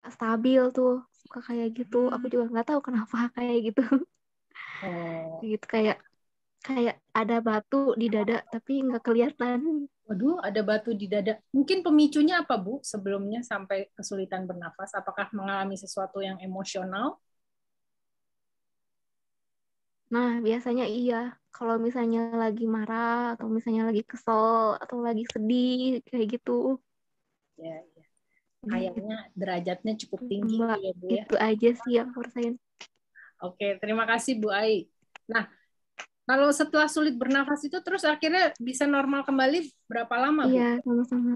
stabil tuh, suka kayak gitu. Aku juga nggak tahu kenapa kayak gitu. Oh, Gitu kayak kayak ada batu di dada tapi nggak kelihatan. waduh, ada batu di dada. Mungkin pemicunya apa, Bu, sebelumnya sampai kesulitan bernafas? Apakah mengalami sesuatu yang emosional? Nah, biasanya iya. Kalau misalnya lagi marah atau misalnya lagi kesel atau lagi sedih kayak gitu. Ya, ya. Gitu, Kayaknya derajatnya cukup tinggi itu Mbak. ya, Bu ya. Itu aja sih yang aku rasain. Oke, terima kasih Bu Ai. Nah, kalau setelah sulit bernafas itu terus akhirnya bisa normal kembali berapa lama, Bu? Iya, sama-sama.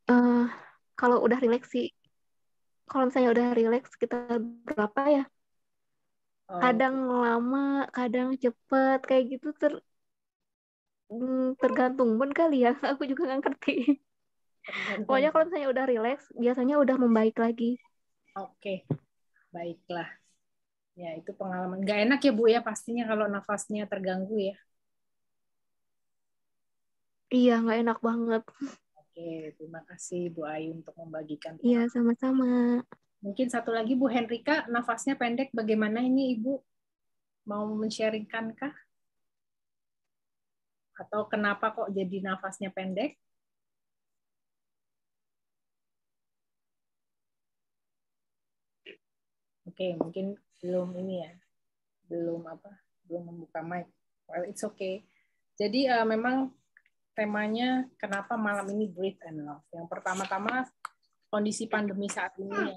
eh Kalau udah rileks sih, kalau misalnya udah rileks kita berapa ya? Oh, Kadang lama, kadang cepet kayak gitu tergantung pun kali ya. Aku juga nggak ngerti. tergantung. Pokoknya kalau misalnya udah rileks, biasanya udah membaik lagi. Oke, baiklah. Ya, itu pengalaman. Nggak enak ya, Bu ya, pastinya kalau nafasnya terganggu ya. Iya, nggak enak banget. Oke, terima kasih Bu Ayu untuk membagikan Iya, pengalaman. sama-sama. Mungkin satu lagi Bu Henrika, nafasnya pendek. Bagaimana ini Ibu mau men-sharingkan kah? Atau kenapa kok jadi nafasnya pendek? Oke, mungkin belum ini ya, belum apa, belum membuka mic. Well, it's okay. Jadi memang temanya kenapa malam ini breathe and love. Yang pertama-tama kondisi pandemi saat ini ya,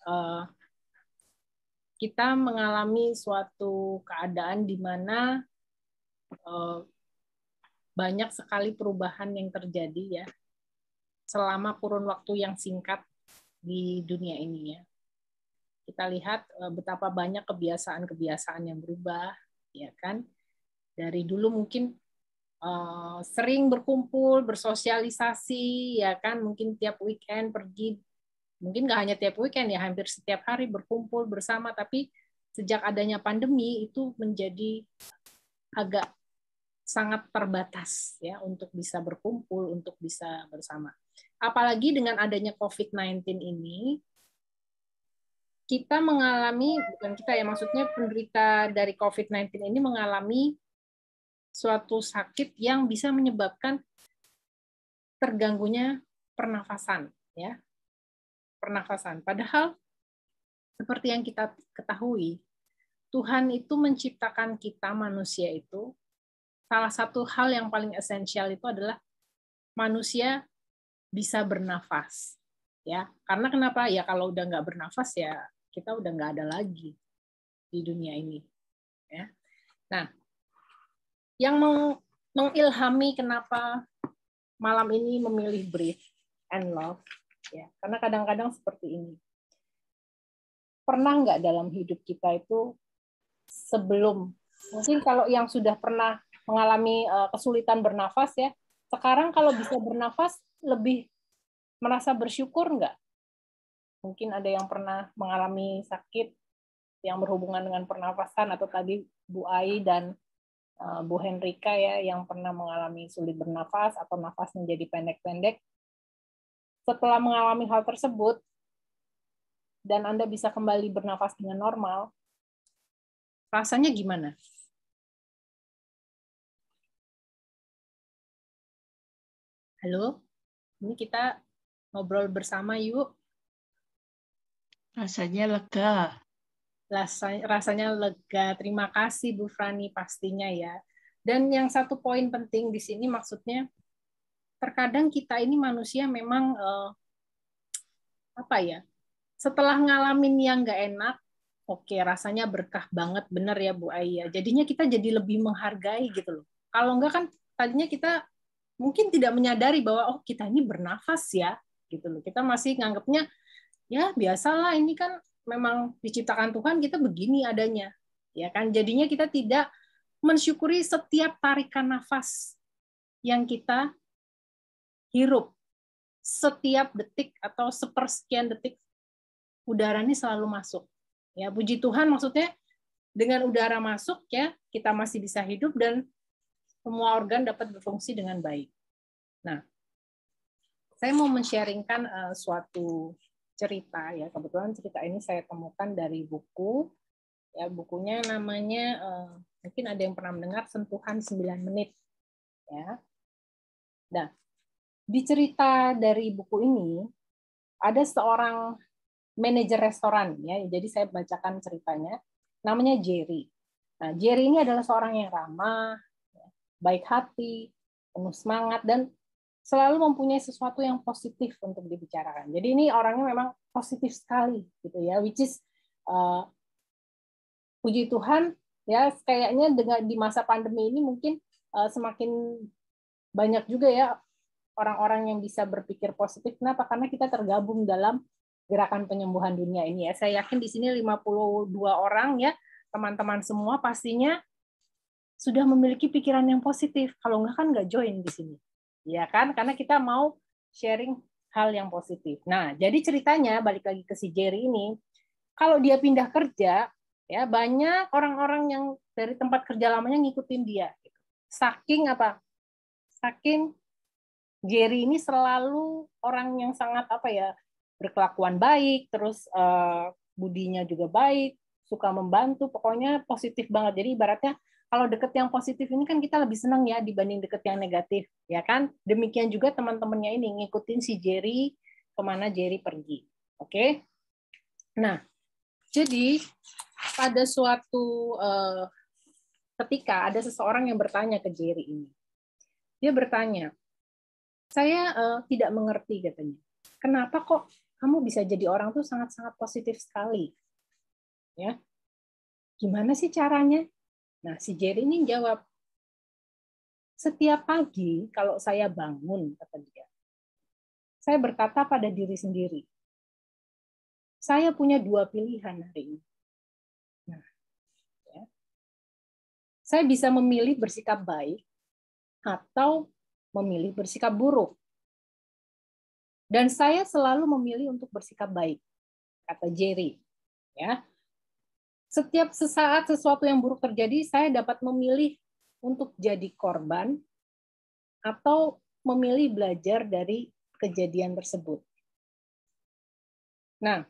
eh, kita mengalami suatu keadaan di mana eh, banyak sekali perubahan yang terjadi ya selama kurun waktu yang singkat di dunia ini ya. Kita lihat betapa banyak kebiasaan-kebiasaan yang berubah, ya kan? Dari dulu mungkin sering berkumpul, bersosialisasi, ya kan? Mungkin tiap weekend pergi, mungkin nggak hanya tiap weekend ya, hampir setiap hari berkumpul bersama. Tapi sejak adanya pandemi itu menjadi agak sangat terbatas ya untuk bisa berkumpul, untuk bisa bersama. Apalagi dengan adanya COVID-19 ini, kita mengalami, bukan kita ya, maksudnya penderita dari COVID-19 ini mengalami suatu sakit yang bisa menyebabkan terganggunya pernafasan, ya, pernafasan. Padahal seperti yang kita ketahui, Tuhan itu menciptakan kita manusia itu salah satu hal yang paling esensial itu adalah manusia bisa bernafas, ya. Karena kenapa? Ya kalau udah nggak bernafas ya kita udah nggak ada lagi di dunia ini, ya. Nah, yang mengilhami kenapa malam ini memilih breathe and love, ya, karena kadang-kadang seperti ini. Pernah nggak dalam hidup kita itu sebelum, mungkin kalau yang sudah pernah mengalami kesulitan bernafas ya, sekarang kalau bisa bernafas lebih merasa bersyukur nggak? Mungkin ada yang pernah mengalami sakit yang berhubungan dengan pernafasan, atau tadi Bu Ai dan Bu Henrika ya yang pernah mengalami sulit bernafas atau nafas menjadi pendek-pendek. Setelah mengalami hal tersebut dan Anda bisa kembali bernafas dengan normal, rasanya gimana? Halo, ini kita ngobrol bersama yuk. Rasanya lega. Rasanya lega. Terima kasih Bu Frani pastinya ya. Dan yang satu poin penting di sini maksudnya terkadang kita ini manusia memang apa ya? Setelah ngalamin yang nggak enak, oke rasanya berkah banget, bener ya Bu Aya. Jadinya kita jadi lebih menghargai gitu loh. Kalau enggak kan tadinya kita mungkin tidak menyadari bahwa oh kita ini bernafas ya gitu loh. Kita masih nganggapnya ya biasalah ini kan memang diciptakan Tuhan kita begini adanya. Ya kan jadinya kita tidak mensyukuri setiap tarikan nafas yang kita hirup. Setiap detik atau sepersekian detik udara ini selalu masuk. Ya, puji Tuhan maksudnya dengan udara masuk ya kita masih bisa hidup dan semua organ dapat berfungsi dengan baik. Nah, saya mau men-sharingkan suatu cerita ya. Kebetulan cerita ini saya temukan dari buku. Ya, bukunya namanya mungkin ada yang pernah mendengar Sentuhan 9 Menit. Ya. Nah, di cerita dari buku ini ada seorang manajer restoran ya. Jadi saya bacakan ceritanya. Namanya Jerry. Nah, Jerry ini adalah seorang yang ramah, baik hati, penuh semangat, dan selalu mempunyai sesuatu yang positif untuk dibicarakan. Jadi ini orangnya memang positif sekali, gitu ya. Which is puji Tuhan, ya kayaknya dengan di masa pandemi ini mungkin semakin banyak juga ya orang-orang yang bisa berpikir positif. Kenapa? Karena kita tergabung dalam gerakan penyembuhan dunia ini ya. Saya yakin di sini 52 orang ya, teman-teman semua pastinya sudah memiliki pikiran yang positif. Kalau enggak kan enggak join di sini. Ya kan? Karena kita mau sharing hal yang positif. Nah, jadi ceritanya balik lagi ke si Jerry ini, kalau dia pindah kerja, ya banyak orang-orang yang dari tempat kerja lamanya ngikutin dia. Saking apa? Saking Jerry ini selalu orang yang sangat apa ya, berkelakuan baik, terus budinya juga baik, suka membantu, pokoknya positif banget. Jadi ibaratnya kalau deket yang positif ini kan kita lebih senang ya dibanding deket yang negatif, ya kan? Demikian juga teman-temannya ini ngikutin si Jerry kemana Jerry pergi. Oke? Nah, jadi pada suatu ketika ada seseorang yang bertanya ke Jerry ini, dia bertanya, saya tidak mengerti katanya, kenapa kok kamu bisa jadi orang tuh sangat-sangat positif sekali, ya? Gimana sih caranya? Nah, si Jerry ini jawab, setiap pagi kalau saya bangun, kata dia, saya berkata pada diri sendiri, saya punya 2 pilihan hari ini. Nah, ya. Saya bisa memilih bersikap baik atau memilih bersikap buruk. Dan saya selalu memilih untuk bersikap baik, kata Jerry. Ya, setiap sesaat sesuatu yang buruk terjadi, saya dapat memilih untuk jadi korban atau memilih belajar dari kejadian tersebut. Nah,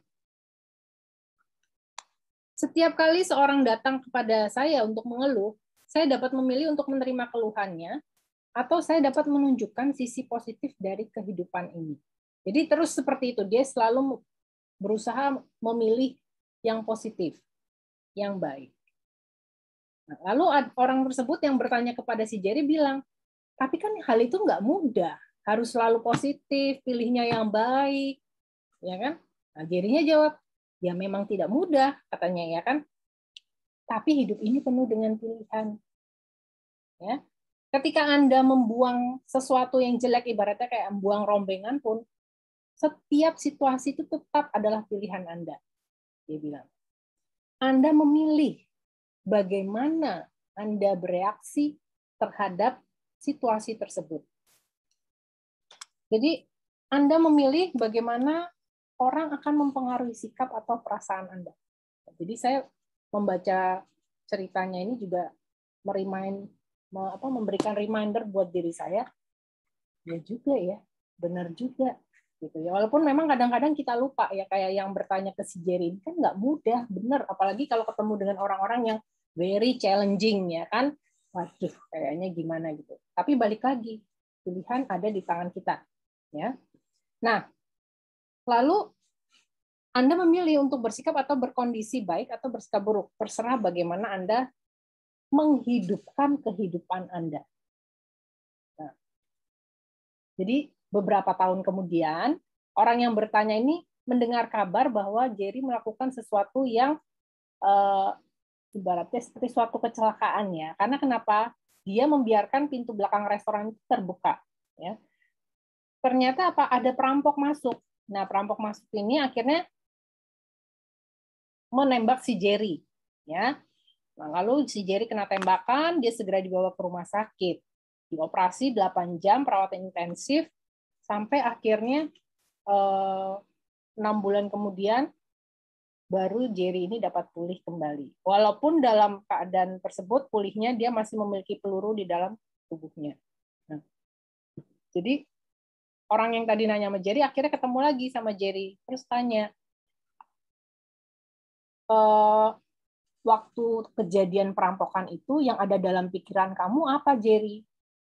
setiap kali seorang datang kepada saya untuk mengeluh, saya dapat memilih untuk menerima keluhannya, atau saya dapat menunjukkan sisi positif dari kehidupan ini. Jadi terus seperti itu, dia selalu berusaha memilih yang positif, yang baik. Nah, lalu orang tersebut yang bertanya kepada si Jerry bilang, tapi kan hal itu nggak mudah, harus selalu positif, pilihnya yang baik, ya kan? Nah, Jerry-nya jawab, ya memang tidak mudah, katanya ya kan. Tapi hidup ini penuh dengan pilihan. Ya. Ketika Anda membuang sesuatu yang jelek, ibaratnya kayak membuang rombengan pun, setiap situasi itu tetap adalah pilihan Anda. Dia bilang, Anda memilih bagaimana Anda bereaksi terhadap situasi tersebut. Jadi Anda memilih bagaimana orang akan mempengaruhi sikap atau perasaan Anda. Jadi saya membaca ceritanya ini juga memberikan reminder buat diri saya. Ya juga ya, benar juga. Gitu ya. Walaupun memang kadang-kadang kita lupa ya, kayak yang bertanya ke si Jerry kan nggak mudah, benar. Apalagi kalau ketemu dengan orang-orang yang very challenging ya kan. Waduh, kayaknya gimana gitu. Tapi balik lagi, pilihan ada di tangan kita. Ya. Nah, lalu Anda memilih untuk bersikap atau berkondisi baik atau bersikap buruk. Terserah bagaimana Anda menghidupkan kehidupan Anda. Nah, jadi beberapa tahun kemudian, orang yang bertanya ini mendengar kabar bahwa Jerry melakukan sesuatu yang ibaratnya seperti suatu kecelakaan ya. Karena kenapa? Dia membiarkan pintu belakang restoran itu terbuka. Ya. Ternyata apa? Ada perampok masuk. Nah, perampok masuk ini akhirnya menembak si Jerry. Ya. Nah, lalu si Jerry kena tembakan, dia segera dibawa ke rumah sakit. Dioperasi 8 jam, perawatan intensif, sampai akhirnya 6 bulan kemudian baru Jerry ini dapat pulih kembali. Walaupun dalam keadaan tersebut pulihnya dia masih memiliki peluru di dalam tubuhnya. Nah, jadi orang yang tadi nanya sama Jerry akhirnya ketemu lagi sama Jerry. Terus tanya, waktu kejadian perampokan itu yang ada dalam pikiran kamu apa, Jerry?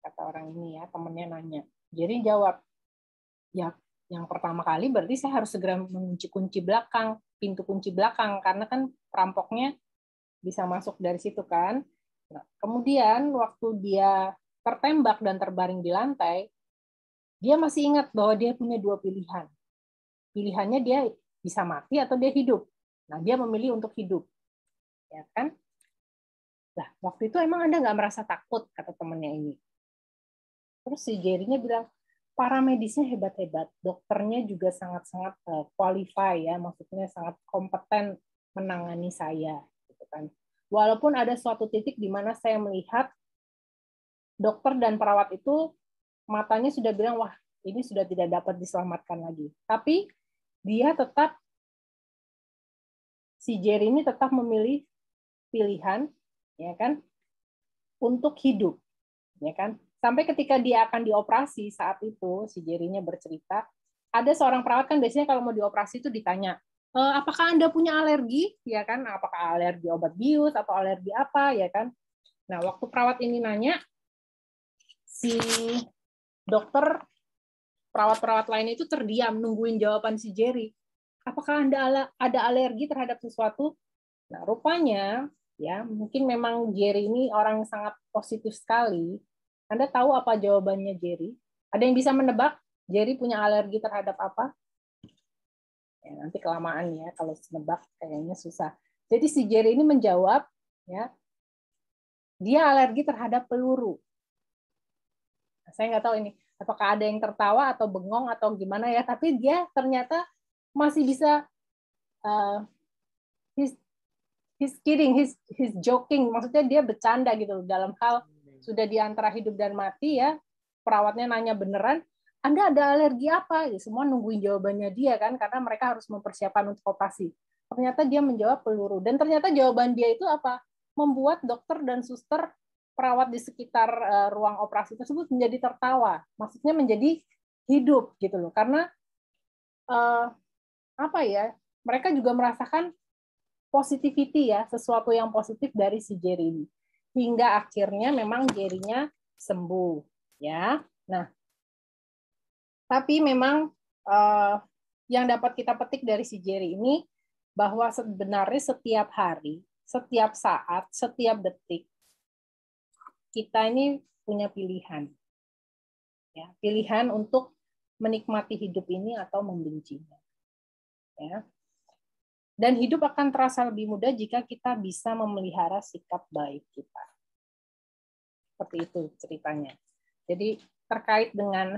Kata orang ini ya, temennya nanya. Jerry jawab, ya yang pertama kali berarti saya harus segera mengunci kunci belakang, pintu kunci belakang, karena kan perampoknya bisa masuk dari situ kan. Nah, kemudian waktu dia tertembak dan terbaring di lantai, dia masih ingat bahwa dia punya dua pilihan. Pilihannya dia bisa mati atau dia hidup. Nah, dia memilih untuk hidup. Ya kan? Nah, waktu itu emang Anda nggak merasa takut, kata temannya ini. Terus si Jerry-nya bilang, para medisnya hebat-hebat, dokternya juga sangat-sangat qualify ya, maksudnya sangat kompeten menangani saya. Gitu kan. Walaupun ada suatu titik di mana saya melihat dokter dan perawat itu matanya sudah bilang, wah ini sudah tidak dapat diselamatkan lagi. Tapi dia tetap, si Jerry ini tetap memilih pilihan, ya kan, untuk hidup, ya kan. Sampai ketika dia akan dioperasi saat itu, si Jerry-nya bercerita, ada seorang perawat kan biasanya kalau mau dioperasi itu ditanya, apakah Anda punya alergi, ya kan? Apakah alergi obat bius atau alergi apa, ya kan? Nah, waktu perawat ini nanya, si dokter, perawat-perawat lain itu terdiam nungguin jawaban si Jerry. Apakah Anda ada alergi terhadap sesuatu? Nah, rupanya ya, mungkin memang Jerry ini orang yang sangat positif sekali. Anda tahu apa jawabannya Jerry? Ada yang bisa menebak Jerry punya alergi terhadap apa? Ya, nanti kelamaan ya, kalau menebak kayaknya susah. Jadi si Jerry ini menjawab, ya, dia alergi terhadap peluru. Nah, saya nggak tahu ini, apakah ada yang tertawa atau bengong atau gimana ya, tapi dia ternyata masih bisa, he's kidding, he's joking, maksudnya dia bercanda gitu dalam hal sudah di antara hidup dan mati ya. Perawatnya nanya beneran, Anda ada alergi apa? Ya, semua nungguin jawabannya dia kan, karena mereka harus mempersiapkan untuk operasi. Ternyata dia menjawab peluru, dan ternyata jawaban dia itu apa? Membuat dokter dan suster, perawat di sekitar ruang operasi tersebut menjadi tertawa, maksudnya menjadi hidup gitu loh, karena apa ya? Mereka juga merasakan positivity ya, sesuatu yang positif dari si Jerry ini. Hingga akhirnya memang Jerry-nya sembuh ya. Nah, tapi memang yang dapat kita petik dari si Jerry ini bahwa sebenarnya setiap hari, setiap saat, setiap detik kita ini punya pilihan. Ya, pilihan untuk menikmati hidup ini atau membencinya. Ya. Dan hidup akan terasa lebih mudah jika kita bisa memelihara sikap baik kita. Seperti itu ceritanya. Jadi terkait dengan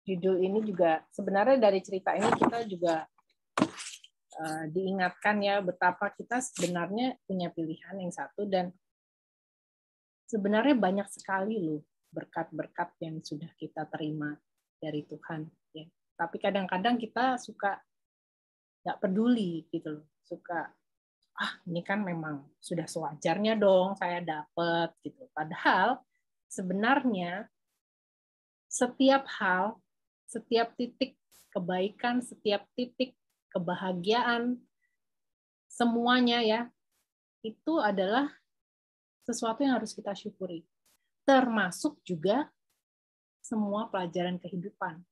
judul ini juga, sebenarnya dari cerita ini kita juga diingatkan ya betapa kita sebenarnya punya pilihan yang satu, dan sebenarnya banyak sekali loh berkat-berkat yang sudah kita terima dari Tuhan. Ya. Tapi kadang-kadang kita suka nggak peduli gitu loh, suka ini kan memang sudah sewajarnya dong saya dapat gitu. Padahal sebenarnya setiap hal, setiap titik kebaikan, setiap titik kebahagiaan, semuanya ya itu adalah sesuatu yang harus kita syukuri. Termasuk juga semua pelajaran kehidupan.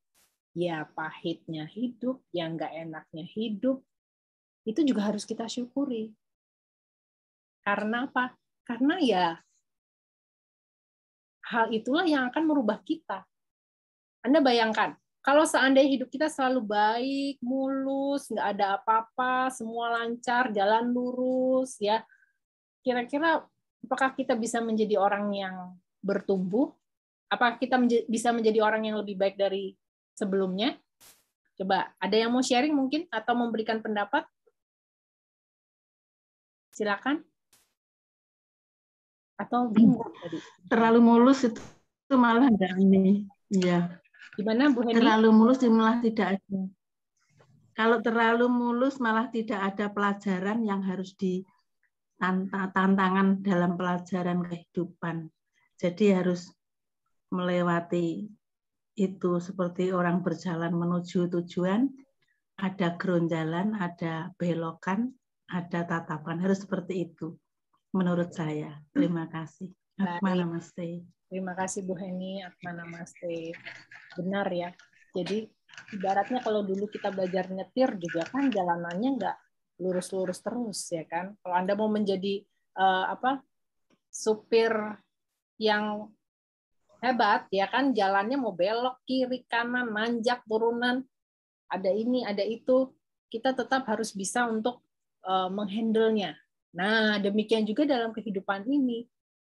Ya pahitnya hidup, yang nggak enaknya hidup, itu juga harus kita syukuri. Karena apa? Karena ya hal itulah yang akan merubah kita. Anda bayangkan, kalau seandainya hidup kita selalu baik, mulus, nggak ada apa-apa, semua lancar, jalan lurus, ya, kira-kira apakah kita bisa menjadi orang yang bertumbuh? Apakah kita bisa menjadi orang yang lebih baik dari sebelumnya? Coba, ada yang mau sharing mungkin atau memberikan pendapat? Silakan. Atau bingung tadi? Terlalu mulus itu malah enggak ini. Ya. Gimana Bu Heni? Terlalu mulus malah tidak ada. Kalau terlalu mulus malah tidak ada pelajaran yang harus tantangan dalam pelajaran kehidupan. Jadi harus melewati itu seperti orang berjalan menuju tujuan, ada geronjalan, ada belokan, ada tatapan. Harus seperti itu menurut saya. Terima kasih. Atma Namaste. Terima kasih Bu Heni, Atma Namaste. Benar ya. Jadi ibaratnya kalau dulu kita belajar nyetir juga kan jalanannya nggak lurus-lurus terus ya kan. Kalau Anda mau menjadi supir yang hebat ya kan, jalannya mau belok kiri kanan, nanjak turunan, ada ini ada itu, kita tetap harus bisa untuk menghandle-nya. Nah, demikian juga dalam kehidupan ini.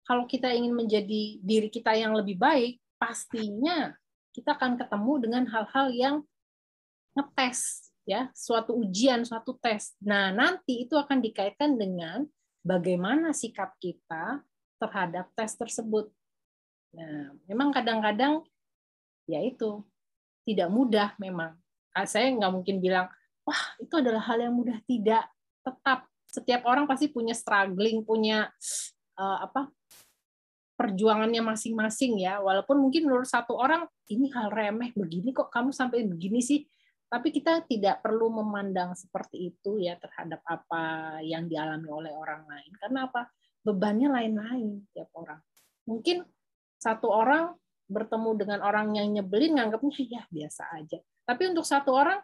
Kalau kita ingin menjadi diri kita yang lebih baik, pastinya kita akan ketemu dengan hal-hal yang ngetes ya, suatu ujian, suatu tes. Nah, nanti itu akan dikaitkan dengan bagaimana sikap kita terhadap tes tersebut. Nah, memang kadang-kadang ya itu tidak mudah memang. Saya nggak mungkin bilang, wah itu adalah hal yang mudah. Tidak. Tetap setiap orang pasti punya struggling, punya perjuangannya masing-masing ya. Walaupun mungkin menurut satu orang ini hal remeh begini kok kamu sampai begini sih. Tapi kita tidak perlu memandang seperti itu ya terhadap apa yang dialami oleh orang lain. Karena apa? Bebannya lain-lain tiap orang. Mungkin satu orang bertemu dengan orang yang nyebelin, nganggapnya ya biasa aja. Tapi untuk satu orang,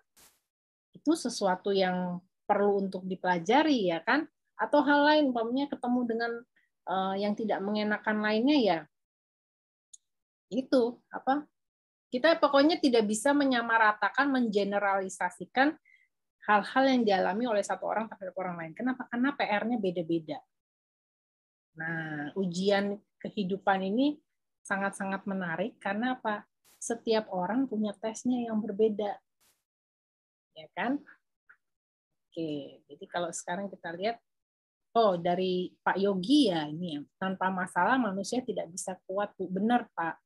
itu sesuatu yang perlu untuk dipelajari, ya kan? Atau hal lain, umpamanya ketemu dengan yang tidak mengenakan lainnya, ya itu kita pokoknya tidak bisa menyamaratakan, mengeneralisasikan hal-hal yang dialami oleh satu orang terhadap orang lain. Kenapa? Karena PR-nya beda-beda. Nah, ujian kehidupan ini sangat-sangat menarik karena apa? Setiap orang punya tesnya yang berbeda. Ya kan? Oke, jadi kalau sekarang kita lihat dari Pak Yogi ya ini ya, tanpa masalah manusia tidak bisa kuat. Benar, Pak.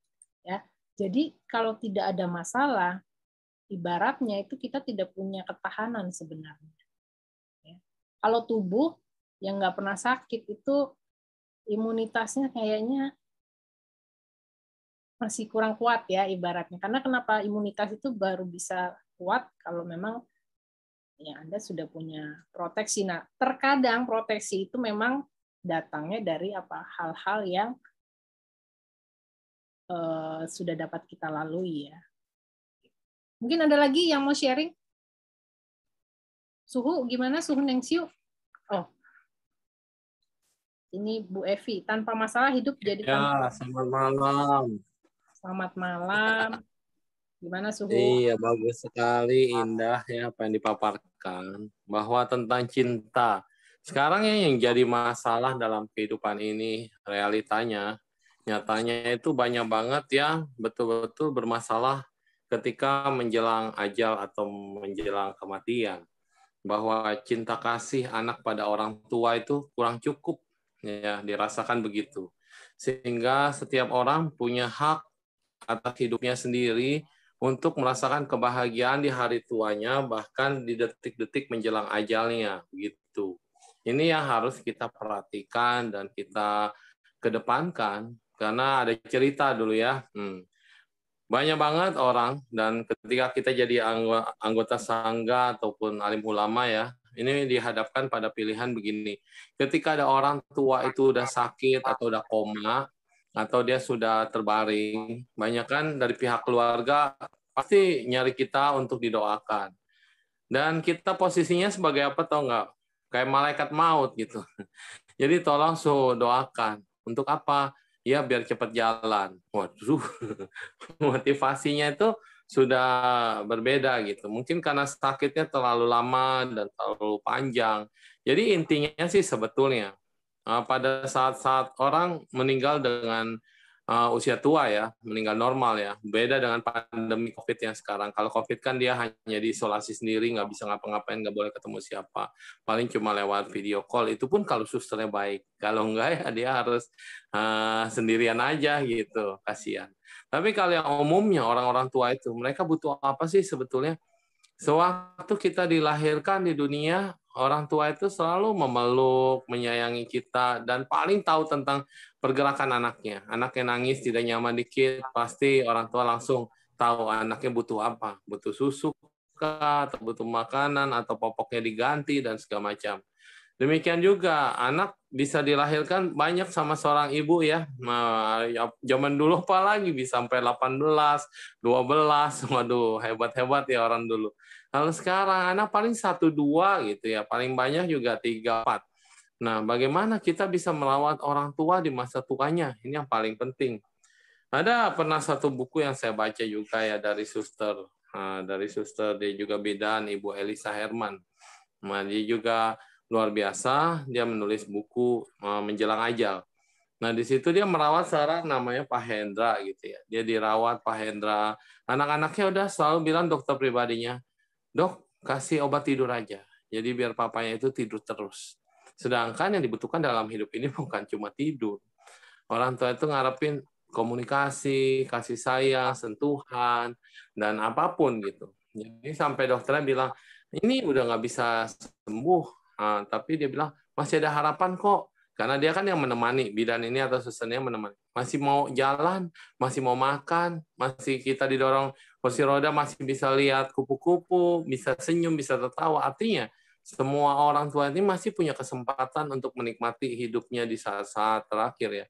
Ya. Jadi kalau tidak ada masalah, ibaratnya itu kita tidak punya ketahanan sebenarnya. Ya. Kalau tubuh yang nggak pernah sakit itu imunitasnya kayaknya masih kurang kuat ya ibaratnya. Karena kenapa imunitas itu baru bisa kuat kalau memang ya Anda sudah punya proteksi. Nah, terkadang proteksi itu memang datangnya dari hal-hal yang sudah dapat kita lalui ya. Mungkin ada lagi yang mau sharing? Suhu gimana? Suhu Nengsiu? Oh. Ini Bu Evi, tanpa masalah hidup jadi ya, selamat malam. Selamat malam. Gimana Suhu? Iya, bagus sekali, indah ya apa yang dipaparkan. Bahwa tentang cinta. Sekarang yang jadi masalah dalam kehidupan ini, realitanya, nyatanya itu banyak banget ya, betul-betul bermasalah ketika menjelang ajal atau menjelang kematian. Bahwa cinta kasih anak pada orang tua itu kurang cukup, ya dirasakan begitu. Sehingga setiap orang punya hak atas hidupnya sendiri untuk merasakan kebahagiaan di hari tuanya, bahkan di detik-detik menjelang ajalnya, gitu. Ini yang harus kita perhatikan dan kita kedepankan, karena ada cerita dulu ya. Banyak banget orang, dan ketika kita jadi anggota sangga ataupun alim ulama ya, ini dihadapkan pada pilihan begini. Ketika ada orang tua itu udah sakit atau udah koma, atau dia sudah terbaring, banyak kan dari pihak keluarga pasti nyari kita untuk didoakan. Dan kita posisinya sebagai apa tau nggak? Kayak malaikat maut gitu. Jadi tolong doakan. Untuk apa? Ya biar cepat jalan. Waduh, motivasinya itu sudah berbeda gitu. Mungkin karena sakitnya terlalu lama dan terlalu panjang. Jadi intinya sih sebetulnya pada saat-saat orang meninggal dengan usia tua ya, meninggal normal ya, beda dengan pandemi COVID yang sekarang. Kalau COVID kan dia hanya diisolasi sendiri, nggak bisa ngapa-ngapain, nggak boleh ketemu siapa. Paling cuma lewat video call, itu pun kalau susternya baik. Kalau enggak ya dia harus sendirian aja gitu, kasihan. Tapi kalau yang umumnya orang-orang tua itu, mereka butuh apa sih sebetulnya? Sewaktu kita dilahirkan di dunia, orang tua itu selalu memeluk, menyayangi kita, dan paling tahu tentang pergerakan anaknya. Anaknya nangis, tidak nyaman dikit, pasti orang tua langsung tahu anaknya butuh apa, butuh susu kah, atau butuh makanan, atau popoknya diganti, dan segala macam. Demikian juga anak bisa dilahirkan banyak sama seorang ibu ya. Nah, zaman dulu apalagi bisa sampai 18, 12. Waduh, hebat-hebat ya orang dulu. Kalau sekarang anak paling 1, 2 gitu ya. Paling banyak juga 3, 4. Nah, bagaimana kita bisa merawat orang tua di masa tuanya? Ini yang paling penting. Ada pernah satu buku yang saya baca juga ya dari suster. Nah, dari suster dia juga bidan, Ibu Elisa Herman. Nah, dia juga luar biasa, dia menulis buku menjelang ajal. Nah, di situ dia merawat seorang namanya Pak Hendra gitu ya. Dia dirawat Pak Hendra. Anak-anaknya udah selalu bilang dokter pribadinya, "Dok, kasih obat tidur aja. Jadi biar papanya itu tidur terus." Sedangkan yang dibutuhkan dalam hidup ini bukan cuma tidur. Orang tua itu ngarepin komunikasi, kasih sayang, sentuhan, dan apapun gitu. Jadi sampai dokternya bilang, ini udah nggak bisa sembuh. Nah, tapi dia bilang, masih ada harapan kok. Karena dia kan yang menemani, bidan ini atau susternya menemani. Masih mau jalan, masih mau makan, masih kita didorong kursi roda, masih bisa lihat kupu-kupu, bisa senyum, bisa tertawa. Artinya, semua orang tua ini masih punya kesempatan untuk menikmati hidupnya di saat-saat terakhir ya.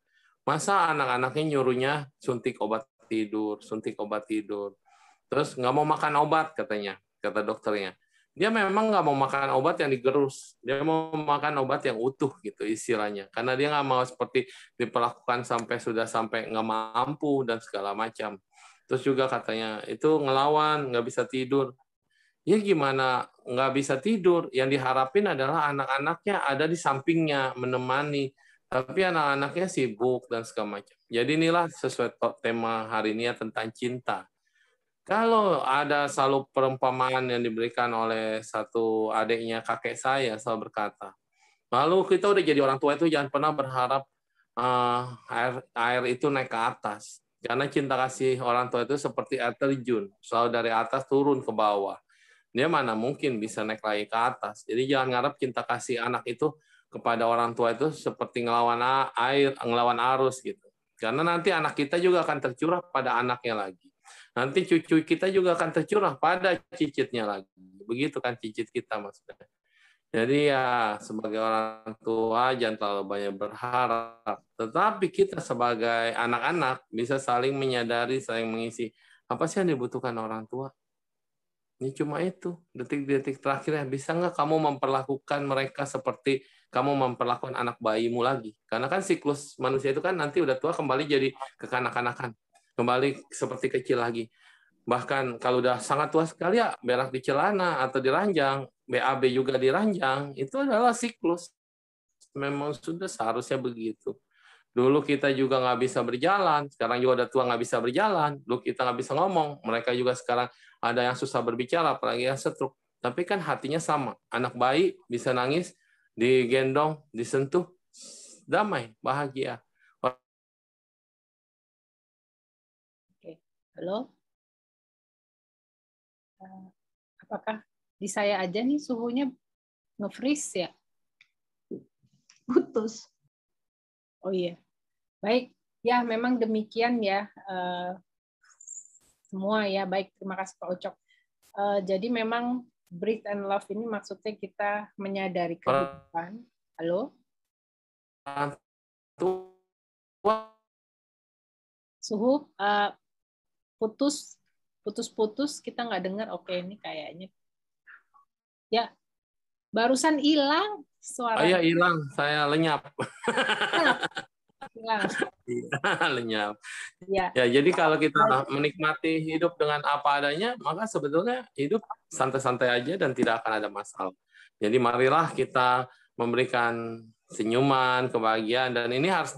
Masa anak-anaknya nyuruhnya suntik obat tidur, suntik obat tidur. Terus nggak mau makan obat katanya, kata dokternya. Dia memang nggak mau makan obat yang digerus. Dia mau makan obat yang utuh gitu istilahnya. Karena dia nggak mau seperti diperlakukan sampai nggak mampu dan segala macam. Terus juga katanya itu ngelawan, nggak bisa tidur. Ya gimana nggak bisa tidur? Yang diharapin adalah anak-anaknya ada di sampingnya menemani. Tapi anak-anaknya sibuk dan segala macam. Jadi inilah sesuai tema hari ini ya tentang cinta. Kalau ada selalu perumpamaan yang diberikan oleh satu adiknya kakek saya selalu berkata, lalu kita udah jadi orang tua itu jangan pernah berharap air itu naik ke atas. Karena cinta kasih orang tua itu seperti air terjun, selalu dari atas turun ke bawah. Dia mana mungkin bisa naik lagi ke atas. Jadi jangan ngarep cinta kasih anak itu kepada orang tua itu seperti ngelawan air, ngelawan arus gitu. Karena nanti anak kita juga akan tercurah pada anaknya lagi. Nanti cucu kita juga akan tercurah pada cicitnya lagi. Begitu kan cicit kita maksudnya. Jadi ya sebagai orang tua jangan terlalu banyak berharap. Tetapi kita sebagai anak-anak bisa saling menyadari, saling mengisi. Apa sih yang dibutuhkan orang tua? Ini cuma itu. Detik-detik terakhirnya. Bisa nggak kamu memperlakukan mereka seperti kamu memperlakukan anak bayimu lagi? Karena kan siklus manusia itu kan nanti udah tua kembali jadi kekanak-kanakan. Kembali seperti kecil lagi. Bahkan kalau udah sangat tua sekali ya berak di celana atau di ranjang, BAB juga di ranjang, itu adalah siklus. Memang sudah seharusnya begitu. Dulu kita juga nggak bisa berjalan, sekarang juga udah tua nggak bisa berjalan. Dulu kita nggak bisa ngomong, mereka juga sekarang ada yang susah berbicara, apalagi yang stroke. Tapi kan hatinya sama. Anak bayi bisa nangis, digendong, disentuh, damai, bahagia. Halo? Apakah di saya aja nih suhunya nge-freeze ya? Putus. Oh iya. Baik. Ya, memang demikian ya. Semua ya. Baik, terima kasih Pak Ocok. Jadi memang breathe and love ini maksudnya kita menyadari kehidupan. Halo? Suhu putus kita nggak dengar. Oke, ini kayaknya ya barusan hilang suara. Iya hilang, saya lenyap. Hilang. Lenyap. Ya. Ya, jadi kalau kita menikmati hidup dengan apa adanya, maka sebetulnya hidup santai-santai aja dan tidak akan ada masalah. Jadi marilah kita memberikan senyuman, kebahagiaan, dan ini harus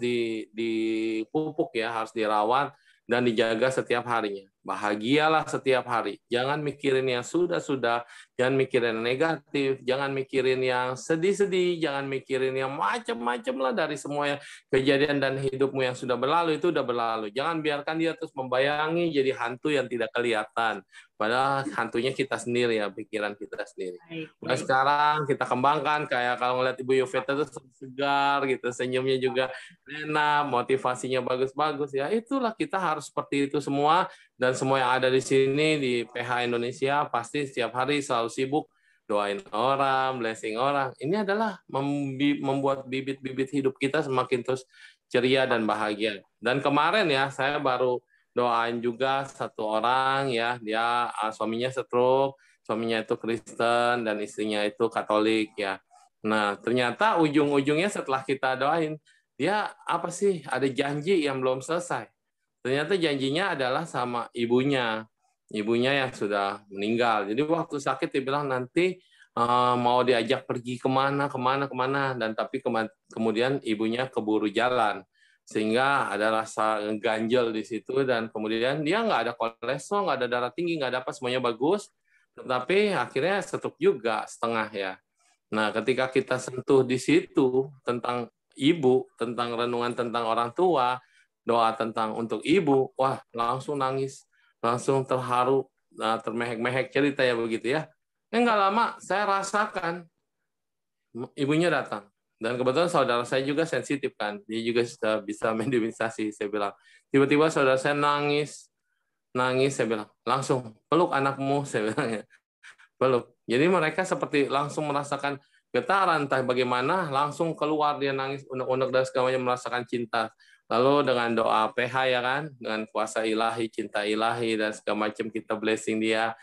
dipupuk ya, harus dirawat dan dijaga setiap harinya. Bahagialah setiap hari. Jangan mikirin yang sudah-sudah, jangan mikirin yang negatif, jangan mikirin yang sedih-sedih, jangan mikirin yang macam-macam lah dari semua kejadian dan hidupmu yang sudah berlalu, itu udah berlalu. Jangan biarkan dia terus membayangi jadi hantu yang tidak kelihatan. Padahal hantunya kita sendiri ya, pikiran kita sendiri. Nah, sekarang kita kembangkan, kayak kalau ngeliat Ibu Yoveta itu segar gitu, senyumnya juga enak, motivasinya bagus-bagus ya. Itulah kita harus seperti itu semua. dan semua yang ada di sini di PH Indonesia pasti setiap hari selalu sibuk doain orang, blessing orang. Ini adalah membuat bibit-bibit hidup kita semakin terus ceria dan bahagia. Dan kemarin ya saya baru doain juga satu orang ya, dia suaminya stroke, suaminya itu Kristen dan istrinya itu Katolik ya. Nah, ternyata ujung-ujungnya setelah kita doain, dia apa sih? Ada janji yang belum selesai. Ternyata janjinya adalah sama ibunya. Ibunya yang sudah meninggal. Jadi waktu sakit dia bilang nanti mau diajak pergi kemana. Dan tapi kemudian ibunya keburu jalan. Sehingga ada rasa ganjel di situ dan kemudian dia nggak ada kolesterol, nggak ada darah tinggi, nggak ada apa, semuanya bagus. Tetapi akhirnya stroke juga setengah ya. Nah, ketika kita sentuh di situ tentang ibu, tentang renungan tentang orang tua, doa tentang untuk ibu, wah langsung nangis, langsung terharu, termehek-mehek cerita ya begitu ya. Nggak lama saya rasakan ibunya datang. Dan kebetulan saudara saya juga sensitif kan, dia juga sudah bisa mendimisasi. Saya bilang, tiba-tiba saudara saya nangis, saya bilang, langsung peluk anakmu, saya bilang ya. Peluk. Jadi mereka seperti langsung merasakan getaran, entah bagaimana, langsung keluar dia nangis, unek-unek dan segalanya merasakan cinta. Lalu dengan doa PH ya kan, dengan kuasa ilahi, cinta ilahi dan segala macam kita blessing dia,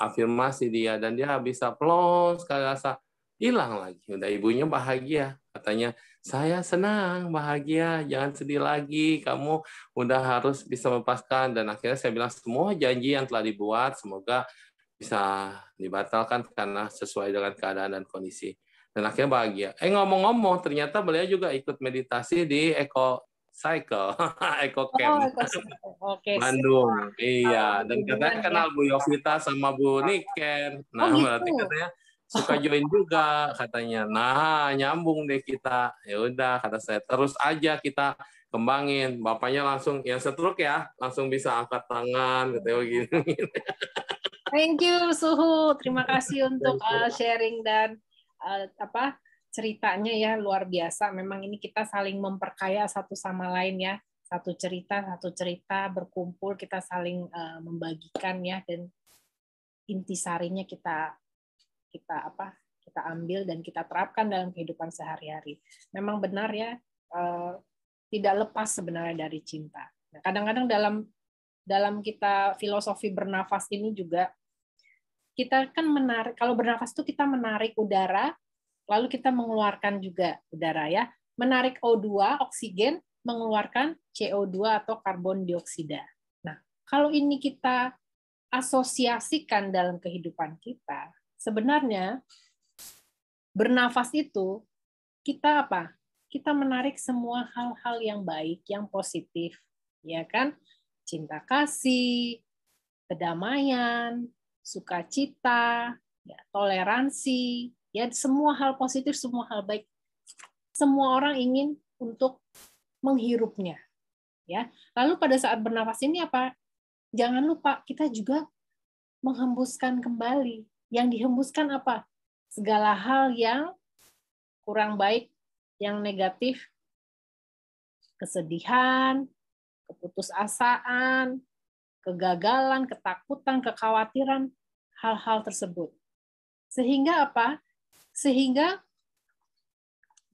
afirmasi dia dan dia bisa plong sekali rasa hilang lagi. Udah ibunya bahagia, katanya saya senang, bahagia, jangan sedih lagi, kamu udah harus bisa melepaskan. Dan akhirnya saya bilang semua janji yang telah dibuat semoga bisa dibatalkan karena sesuai dengan keadaan dan kondisi. Dan akhirnya bahagia. Ngomong-ngomong, ternyata beliau juga ikut meditasi di Eco Cycle, Eco Camp, Oke, Bandung. Iya, dan katanya kenal Bu Yovita sama Bu Niken. Nah, gitu. berarti katanya suka join juga katanya. Nah, nyambung deh kita. Ya udah, kata saya, terus aja kita kembangin. Bapaknya langsung yang stroke ya, langsung bisa angkat tangan gitu gitu. Thank you Suhu, terima kasih untuk sharing dan ceritanya ya, luar biasa. Memang ini kita saling memperkaya satu sama lain ya. Satu cerita berkumpul, kita saling membagikan ya, dan intisarinya kita ambil dan kita terapkan dalam kehidupan sehari-hari. Memang benar ya, tidak lepas sebenarnya dari cinta. Nah, kadang-kadang dalam kita filosofi bernafas ini juga kita kan menarik, kalau bernafas itu kita menarik udara, lalu kita mengeluarkan juga udara ya. Menarik O2, oksigen, mengeluarkan CO2 atau karbon dioksida. Nah, kalau ini kita asosiasikan dalam kehidupan kita, sebenarnya bernafas itu kita apa? Kita menarik semua hal-hal yang baik, yang positif, ya kan? Cinta kasih, kedamaian, sukacita, ya, toleransi, ya semua hal positif, semua hal baik. Semua orang ingin untuk menghirupnya, ya. Lalu pada saat bernafas ini apa? Jangan lupa kita juga menghembuskan kembali. Yang dihembuskan apa? Segala hal yang kurang baik, yang negatif, kesedihan, keputusasaan, kegagalan, ketakutan, kekhawatiran, hal-hal tersebut. Sehingga apa? Sehingga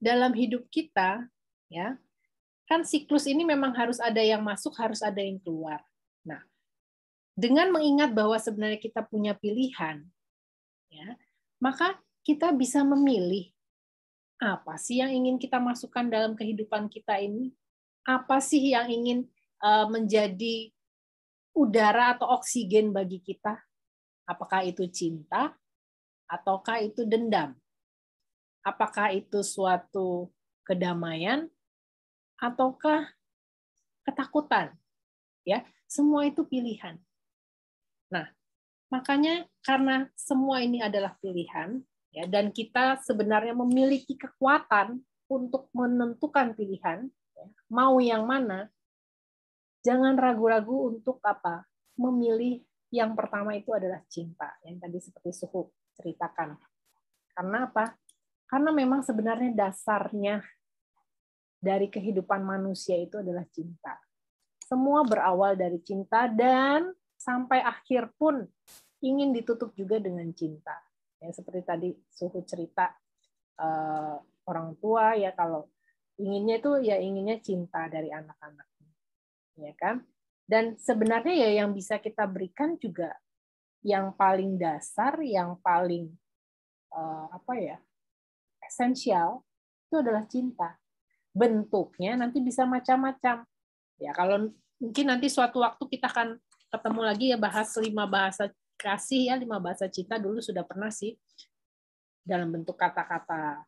dalam hidup kita, ya, kan siklus ini memang harus ada yang masuk, harus ada yang keluar. Nah, dengan mengingat bahwa sebenarnya kita punya pilihan, ya, maka kita bisa memilih apa sih yang ingin kita masukkan dalam kehidupan kita ini, apa sih yang ingin menjadi udara atau oksigen bagi kita, apakah itu cinta, ataukah itu dendam, apakah itu suatu kedamaian, ataukah ketakutan, ya, semua itu pilihan. Nah, makanya karena semua ini adalah pilihan, ya, dan kita sebenarnya memiliki kekuatan untuk menentukan pilihan, ya, mau yang mana. Jangan ragu-ragu untuk apa? Memilih yang pertama itu adalah cinta, yang tadi seperti Suhu ceritakan. Karena apa? Karena memang sebenarnya dasarnya dari kehidupan manusia itu adalah cinta. semua berawal dari cinta dan sampai akhir pun ingin ditutup juga dengan cinta. Ya, seperti tadi Suhu cerita orang tua ya kalau inginnya itu ya inginnya cinta dari anak-anaknya, ya kan? Dan sebenarnya ya yang bisa kita berikan juga yang paling dasar, yang paling esensial itu adalah cinta. Bentuknya nanti bisa macam-macam. Ya, kalau mungkin nanti suatu waktu kita akan ketemu lagi ya bahas 5 bahasa kasih ya, 5 bahasa cinta dulu sudah pernah sih dalam bentuk kata-kata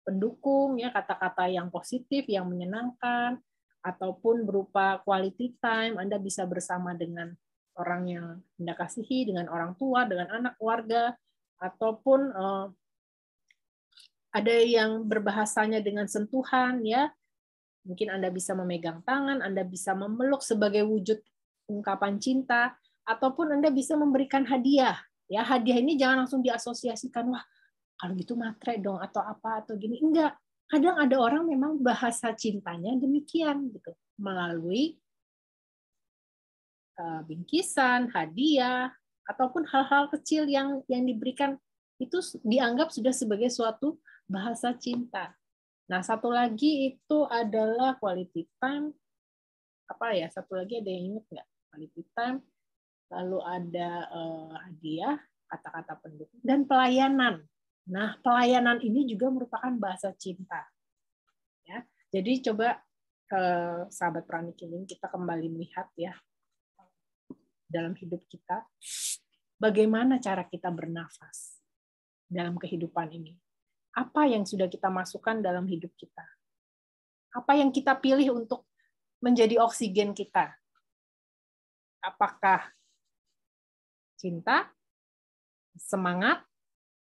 pendukung ya, kata-kata yang positif, yang menyenangkan, ataupun berupa quality time, Anda bisa bersama dengan orang yang Anda kasihi, dengan orang tua, dengan anak, keluarga, ataupun ada yang berbahasanya dengan sentuhan ya. Mungkin Anda bisa memegang tangan, Anda bisa memeluk sebagai wujud ungkapan cinta, ataupun Anda bisa memberikan hadiah. Ya, hadiah ini jangan langsung diasosiasikan, wah, kalau gitu matre dong atau apa atau gini. Enggak. Kadang ada orang memang bahasa cintanya demikian gitu, melalui bingkisan, hadiah, ataupun hal-hal kecil yang diberikan itu dianggap sudah sebagai suatu bahasa cinta. Nah, satu lagi itu adalah quality time. Apa ya? Satu lagi ada yang ingat nggak? Quality time. Lalu ada hadiah, kata-kata pendukung, dan pelayanan. Nah, pelayanan ini juga merupakan bahasa cinta. Ya, jadi coba sahabat Pranik ini kita kembali melihat ya dalam hidup kita, bagaimana cara kita bernafas dalam kehidupan ini. Apa yang sudah kita masukkan dalam hidup kita? Apa yang kita pilih untuk menjadi oksigen kita? Apakah cinta, semangat,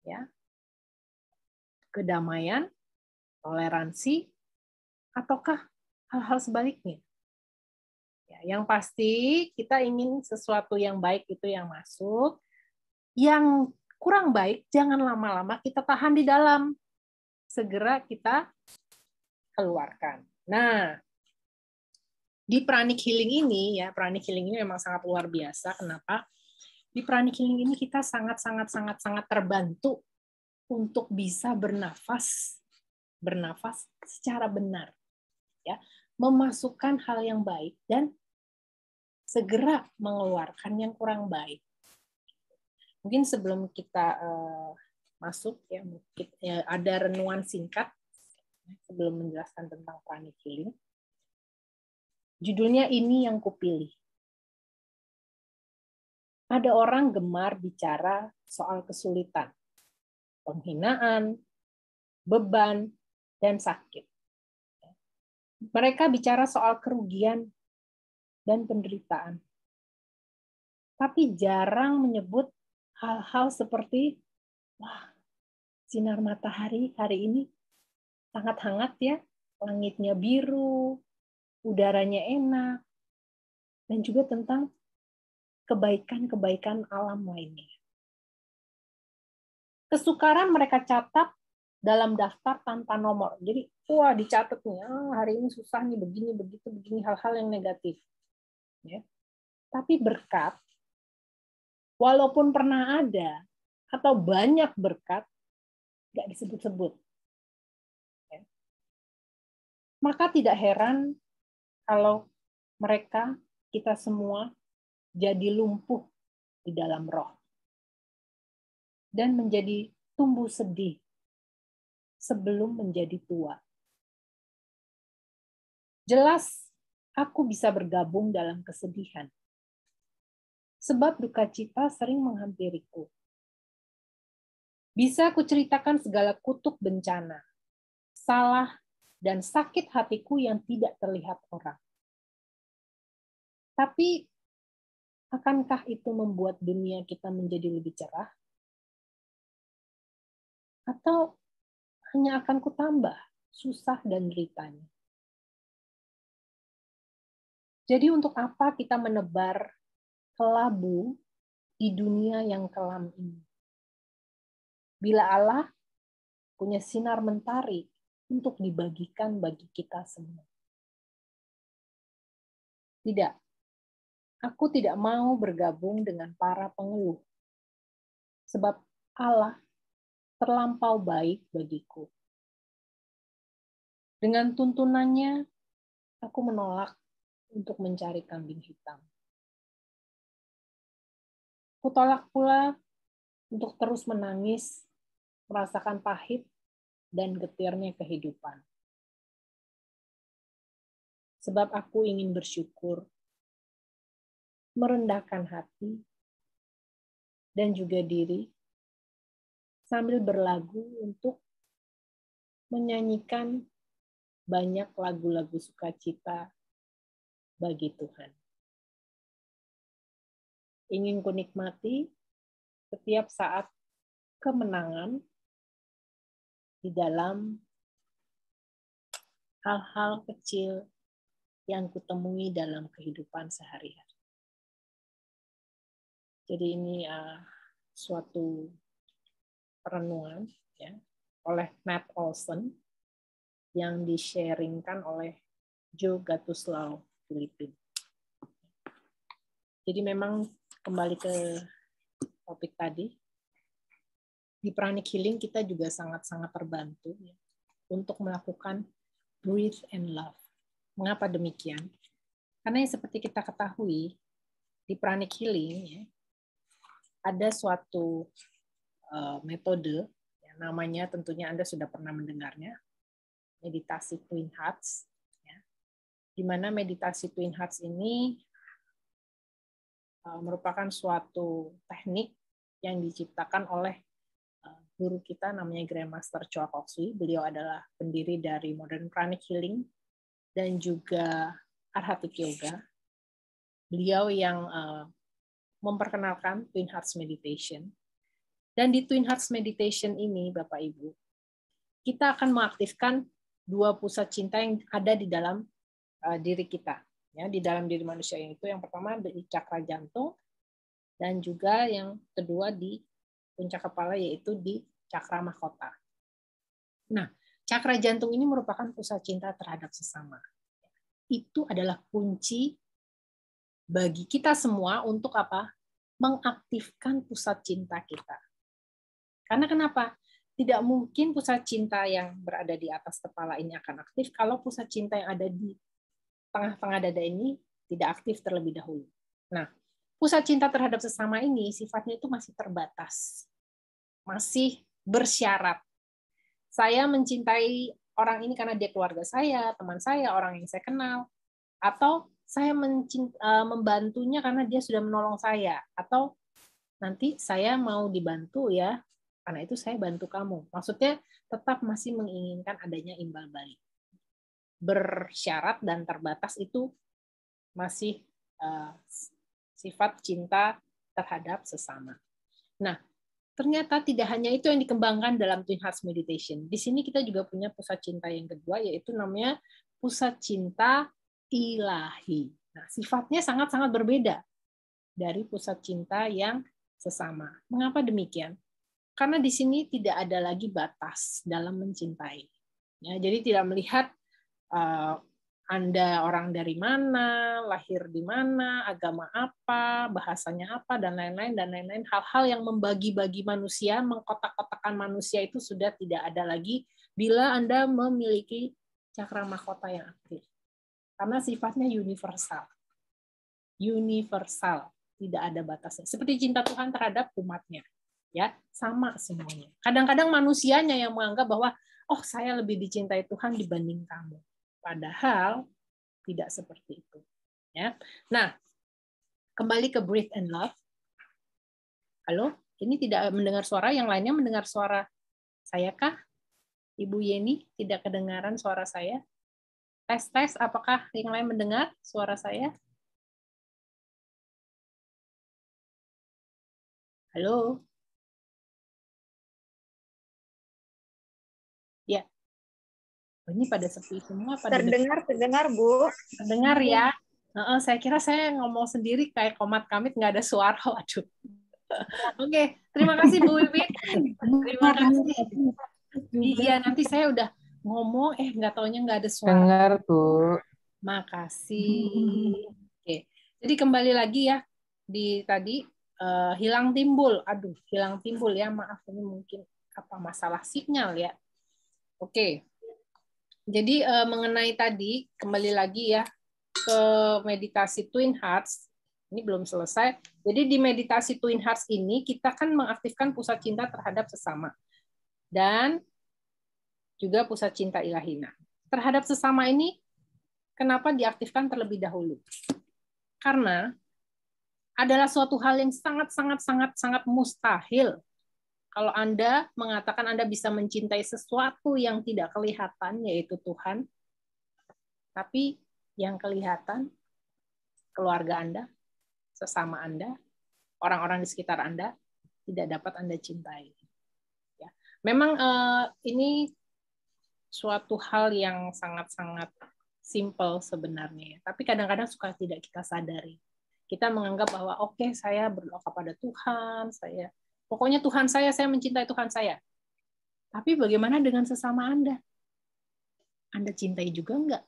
ya, kedamaian, toleransi, ataukah hal-hal sebaliknya? Ya, yang pasti kita ingin sesuatu yang baik itu yang masuk, yang kurang baik jangan lama-lama kita tahan di dalam, segera kita keluarkan. Nah, di Pranic Healing ini ya, Pranic Healing ini memang sangat luar biasa. Kenapa? Di Pranic Healing ini kita sangat terbantu untuk bisa bernafas secara benar, ya, memasukkan hal yang baik dan segera mengeluarkan yang kurang baik. Mungkin sebelum kita masuk ya, ada renungan singkat sebelum menjelaskan tentang Pranic Healing. Judulnya Ini Yang Kupilih. Ada orang gemar bicara soal kesulitan, penghinaan, beban, dan sakit. Mereka bicara soal kerugian dan penderitaan. Tapi jarang menyebut hal-hal seperti, wah, sinar matahari hari ini sangat hangat ya, langitnya biru, udaranya enak, dan juga tentang kebaikan-kebaikan alam lainnya. Kesukaran mereka catat dalam daftar tanpa nomor. Jadi, wah, dicatat nih, hari ini susah nih, begini, begitu, begini, hal-hal yang negatif. Ya. Tapi berkat, walaupun pernah ada, atau banyak berkat, nggak disebut-sebut. Ya. Maka tidak heran kalau mereka, kita semua, jadi lumpuh di dalam roh. Dan menjadi tumbuh sedih sebelum menjadi tua. Jelas, aku bisa bergabung dalam kesedihan. Sebab duka cita sering menghampiriku. Bisa kuceritakan segala kutuk bencana, salah, dan sakit hatiku yang tidak terlihat orang. Tapi, akankah itu membuat dunia kita menjadi lebih cerah? Atau hanya akan kutambah susah dan deritanya? Jadi untuk apa kita menebar kelabu di dunia yang kelam ini? Bila Allah punya sinar mentari untuk dibagikan bagi kita semua. Tidak. Aku tidak mau bergabung dengan para pengeluh. Sebab Allah terlampau baik bagiku. Dengan tuntunannya, aku menolak untuk mencari kambing hitam. Kutolak pula untuk terus menangis, merasakan pahit dan getirnya kehidupan. Sebab aku ingin bersyukur, merendahkan hati, dan juga diri, sambil berlagu untuk menyanyikan banyak lagu-lagu sukacita bagi Tuhan. Ingin kunikmati setiap saat kemenangan di dalam hal-hal kecil yang kutemui dalam kehidupan sehari-hari. Jadi ini suatu perenungan ya oleh Matt Olson yang di-sharingkan oleh Joe Gatuslao Filipina. Jadi memang kembali ke topik tadi, di Pranic Healing kita juga sangat-sangat terbantu ya, untuk melakukan breathe and love. Mengapa demikian? Karena yang seperti kita ketahui di Pranic Healing ya, ada suatu metode yang namanya tentunya Anda sudah pernah mendengarnya, meditasi Twin Hearts. Ya, di mana meditasi Twin Hearts ini merupakan suatu teknik yang diciptakan oleh guru kita namanya Grandmaster Choa Kok Sui. Beliau adalah pendiri dari Modern Pranic Healing dan juga Arhatic Yoga. Beliau yang memperkenalkan Twin Hearts Meditation. Dan di Twin Hearts Meditation ini, Bapak Ibu, kita akan mengaktifkan 2 pusat cinta yang ada di dalam diri kita. Ya, di dalam diri manusia itu yang pertama di cakra jantung, dan juga yang kedua di puncak kepala, yaitu di cakra mahkota. Nah, cakra jantung ini merupakan pusat cinta terhadap sesama. Itu adalah kunci bagi kita semua untuk apa? Mengaktifkan pusat cinta kita. Karena kenapa? Tidak mungkin pusat cinta yang berada di atas kepala ini akan aktif kalau pusat cinta yang ada di tengah-tengah dada ini tidak aktif terlebih dahulu. Nah, pusat cinta terhadap sesama ini sifatnya itu masih terbatas. Masih bersyarat. Saya mencintai orang ini karena dia keluarga saya, teman saya, orang yang saya kenal, atau saya membantunya karena dia sudah menolong saya, atau nanti saya mau dibantu ya, karena itu saya bantu kamu. Maksudnya tetap masih menginginkan adanya imbal balik. Bersyarat dan terbatas itu masih sifat cinta terhadap sesama. Nah, ternyata tidak hanya itu yang dikembangkan dalam Twin Hearts Meditation. Di sini kita juga punya pusat cinta yang kedua, yaitu namanya pusat cinta ilahi. Nah, sifatnya sangat-sangat berbeda dari pusat cinta yang sesama. Mengapa demikian? Karena di sini tidak ada lagi batas dalam mencintai. Ya, jadi tidak melihat Anda orang dari mana, lahir di mana, agama apa, bahasanya apa, dan lain-lain, dan lain-lain. Hal-hal yang membagi-bagi manusia, mengkotak-kotakan manusia itu sudah tidak ada lagi bila Anda memiliki cakra mahkota yang aktif. Karena sifatnya universal. Universal, tidak ada batasnya. Seperti cinta Tuhan terhadap umatnya. Ya, sama semuanya. Kadang-kadang manusianya yang menganggap bahwa, oh saya lebih dicintai Tuhan dibanding kamu. Padahal tidak seperti itu. Ya. Nah, kembali ke breathe and love. Halo, ini tidak mendengar suara, yang lainnya mendengar suara saya kah? Ibu Yeni, tidak kedengaran suara saya? Tes, apakah yang lain mendengar suara saya? Halo? Ya. Oh, ini pada sepi semua. Terdengar, Bu. Terdengar ya? Saya kira saya ngomong sendiri kayak komat kamit, nggak ada suara. Waduh. Oke, terima kasih Bu Wiwit. Terima kasih. Iya, nanti saya udah ngomong, nggak taunya nggak ada suara. Dengar, Bu. Makasih. Jadi kembali lagi ya di tadi hilang timbul. Aduh, hilang timbul ya. Maaf ini mungkin masalah sinyal ya. Oke. Jadi mengenai tadi kembali lagi ya ke meditasi Twin Hearts. Ini belum selesai. Jadi di meditasi Twin Hearts ini kita kan mengaktifkan pusat cinta terhadap sesama dan juga pusat cinta ilahi. Nah, terhadap sesama ini kenapa diaktifkan terlebih dahulu? Karena adalah suatu hal yang sangat mustahil kalau Anda mengatakan Anda bisa mencintai sesuatu yang tidak kelihatan, yaitu Tuhan, tapi yang kelihatan keluarga Anda, sesama Anda, orang-orang di sekitar Anda tidak dapat Anda cintai. Ya. Memang ini suatu hal yang sangat-sangat simple sebenarnya, tapi kadang-kadang suka tidak kita sadari. Kita menganggap bahwa oke, saya berdoa kepada Tuhan, pokoknya Tuhan saya mencintai Tuhan saya. Tapi bagaimana dengan sesama Anda? Anda cintai juga enggak?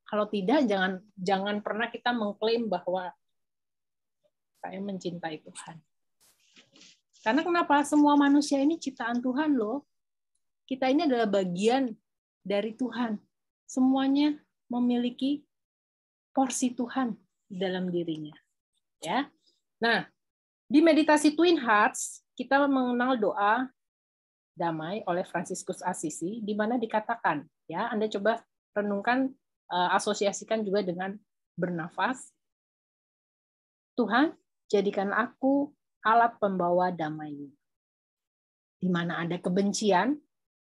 Kalau tidak, jangan pernah kita mengklaim bahwa saya mencintai Tuhan. Karena kenapa? Semua manusia ini ciptaan Tuhan loh. Kita ini adalah bagian dari Tuhan. Semuanya memiliki porsi Tuhan di dalam dirinya. Ya. Nah, di meditasi Twin Hearts, kita mengenal doa damai oleh Fransiskus Assisi, di mana dikatakan, ya, Anda coba renungkan, asosiasikan juga dengan bernafas. Tuhan, jadikan aku alat pembawa damai. Di mana ada kebencian,